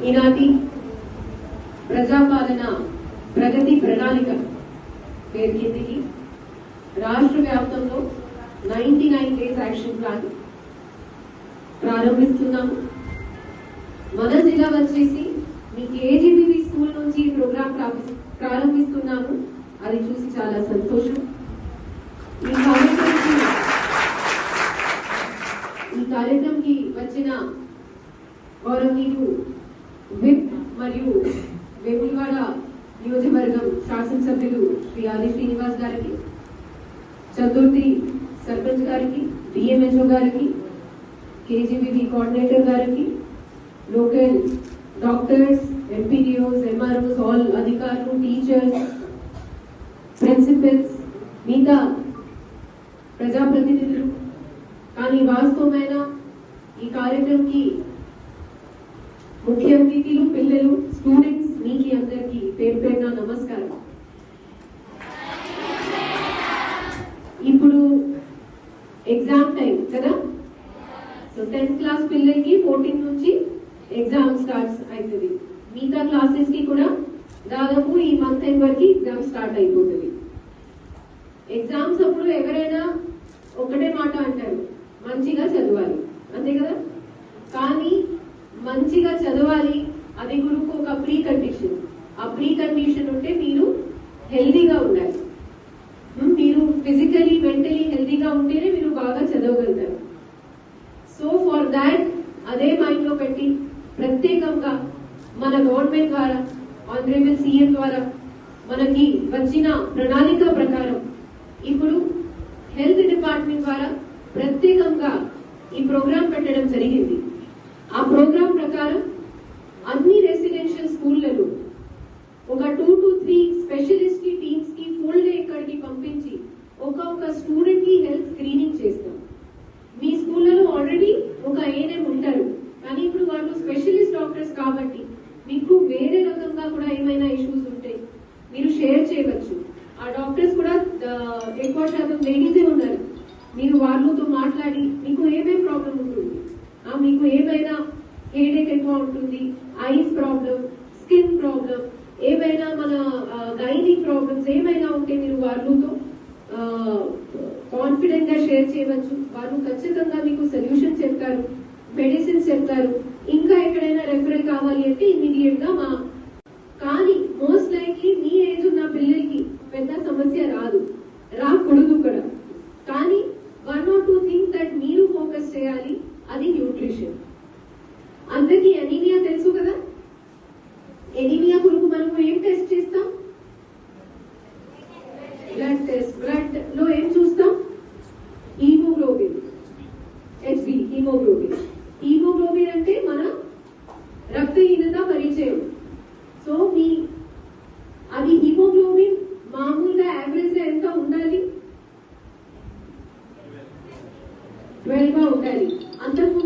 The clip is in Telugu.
ఈనాటి ప్రజాపాలన ప్రగతి ప్రణాళిక పేరు కిందికి రాష్ట్ర వ్యాప్తంలో 99 డేస్ యాక్షన్ ప్లాన్ ప్రారంభిస్తున్నాము. మన జిల్లా వచ్చేసి మీ కేజీబీవీ స్కూల్ నుంచి ఈ ప్రోగ్రామ్ ప్రారంభిస్తున్నాము. అది చూసి చాలా సంతోషం. ఈ కార్యక్రమంకి వచ్చిన గౌరవనీయులు విప్ మరియు వేములవాడ నియోజకవర్గం శాసనసభ్యులు శ్రీ ఆది శ్రీనివాస్ గారికి, చతుర్థి సర్పంచ్ గారికి, డిఎంహెచ్ఓ గారికి, కేజీబీవీ కోఆర్డినేటర్ గారికి, local doctors, MPDOs, MROs, all అధికారులు, టీచర్స్, ప్రిన్సిపల్స్, మిగతా ప్రజాప్రతినిధులు, కానీ వాస్తవమైన ఈ కార్యక్రమంకి ముఖ్య అతిథులు, పిల్లలు, స్టూడెంట్స్, మీకు అందరికీ పేరు పేరున నమస్కారం. ఇప్పుడు ఎగ్జామ్ టైం కదా, సో 10th క్లాస్ పిల్లలకి 14 నుంచి ఎగ్జామ్ స్టార్ట్స్ అవుతుంది. మిగతా క్లాసెస్ కి కూడా దాదాపు ఈ మంత్ ఎండ్ వరకు ఎగ్జామ్ స్టార్ట్ అయిపోతుంది. ఎగ్జామ్స్ అప్పుడు ఎవరైనా ఒకటే మాట అంటారు, మంచిగా చదవాలి, అంతే కదా. కానీ మంచిగా చదవాలి, అది గురుకు ఒక ప్రీ కండిషన్. ఆ ప్రీ కండిషన్ ఉంటే మీరు హెల్దీగా ఉండాలి. మీరు ఫిజికలీ మెంటలీ హెల్దీగా ఉంటేనే మీరు బాగా చదవగలుగుతారు. సో ఫర్ దాట్ అదే మైండ్ లో పెట్టి ప్రత్యేకంగా మన గవర్నమెంట్ ద్వారా, ఆనరబుల్ సీఎం ద్వారా మనకి వచ్చిన ప్రణాళిక ప్రకారం ఇప్పుడు హెల్త్ డిపార్ట్మెంట్ ద్వారా ప్రత్యేకంగా ఈ ప్రోగ్రాం పెట్టడం జరిగింది. ఆ ప్రోగ్రాం ప్రకారం అన్ని రెసిడెన్షియల్ స్కూళ్లలో ఒక 2 to 3 స్పెషలిస్ట్ టీమ్స్ కి ఫుల్ డే ఇక్కడికి పంపించి ఒక స్టూడెంట్ కి హెల్త్ స్క్రీనింగ్ చేస్తాం. మీ స్కూళ్లలో ఆల్రెడీ ఒక ఏఎన్ఎం ఉంటారు, కానీ ఇప్పుడు వాళ్ళు స్పెషలిస్ట్ డాక్టర్స్ కాబట్టి మీకు వేరే రకంగా కూడా ఏమైనా ఇష్యూస్ ఉంటే మీరు షేర్ చేయవచ్చు. ఆ డాక్టర్స్ కూడా ఎక్కువ శాతం లేడీసే ఉన్నారు. మీరు వాళ్ళతో మాట్లాడి మీకు ఏమేం ప్రాబ్లం ఉంటుంది, మీకు ఏమైనా హెడేక్ ఎక్కువ ఉంటుంది, ఐస్ ప్రాబ్లం, స్కిన్ ప్రాబ్లం, ఏమైనా మన గైనిక్ ప్రాబ్లమ్స్ ఏమైనా ఉంటే మీరు వాళ్ళతో కాన్ఫిడెంట్ గా షేర్ చేయవచ్చు. వాళ్ళు ఖచ్చితంగా మీకు సొల్యూషన్ చెప్తారు, మెడిసిన్స్ చెప్తారు. ఇంకా ఎక్కడైనా రెఫరల్ కావాలి అంటే ఇమీడియట్ గా కానీ మోస్ట్ లైక్లీ మీ ఏజ్ ఉన్న పిల్లలకి పెద్ద సమస్య రాకూడదు కూడా. కానీ 1 or 2 థింగ్స్ దట్ మీరు ఫోకస్ చేయాలి, అది న్యూట్రిషన్. అందరికీ ఎనీమియా తెలుసు కదా. ఎనీమియా కొరకు మనం ఏం టెస్ట్ చేస్తాం? Blood test. బ్లడ్ లో ఏం చూస్తాం? Haemoglobin, HB, haemoglobin. హీమోగ్లోబిన్ అంటే మన రక్తహీనత పరిచయం. సో అది హీమోగ్లోబిన్ మామూలుగా యావరేజ్ గా ఎంత ఉండాలి? 12 గా ఉండాలి. అంతకు